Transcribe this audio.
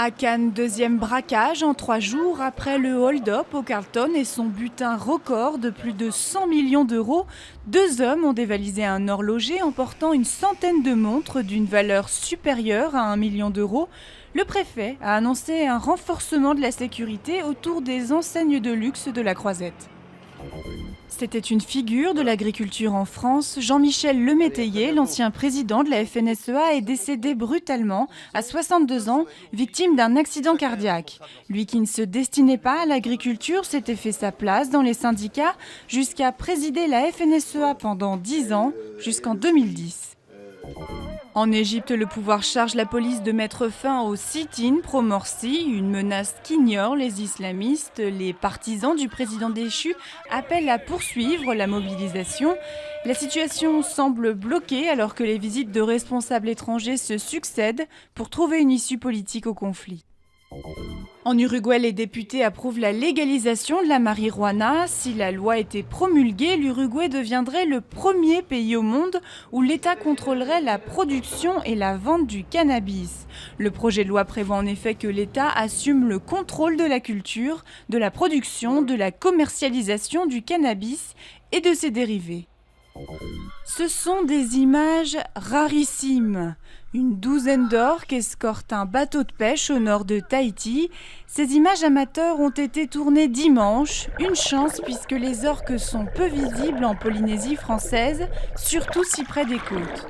À Cannes, deuxième braquage en 3 jours après le hold-up au Carlton et son butin record de plus de 100 millions d'euros. 2 hommes ont dévalisé un horloger emportant une centaine de montres d'une valeur supérieure à 1 million d'euros. Le préfet a annoncé un renforcement de la sécurité autour des enseignes de luxe de la Croisette. C'était une figure de l'agriculture en France. Jean-Michel Lemétayer, l'ancien président de la FNSEA, est décédé brutalement à 62 ans, victime d'un accident cardiaque. Lui qui ne se destinait pas à l'agriculture s'était fait sa place dans les syndicats jusqu'à présider la FNSEA pendant 10 ans, jusqu'en 2010. En Égypte, le pouvoir charge la police de mettre fin au sit-in pro-Morsi, une menace qu'ignorent les islamistes. Les partisans du président déchu appellent à poursuivre la mobilisation. La situation semble bloquée alors que les visites de responsables étrangers se succèdent pour trouver une issue politique au conflit. En Uruguay, les députés approuvent la légalisation de la marijuana. Si la loi était promulguée, l'Uruguay deviendrait le premier pays au monde où l'État contrôlerait la production et la vente du cannabis. Le projet de loi prévoit en effet que l'État assume le contrôle de la culture, de la production, de la commercialisation du cannabis et de ses dérivés. Ce sont des images rarissimes. Une douzaine d'orques escortent un bateau de pêche au nord de Tahiti. Ces images amateurs ont été tournées dimanche. Une chance puisque les orques sont peu visibles en Polynésie française, surtout si près des côtes.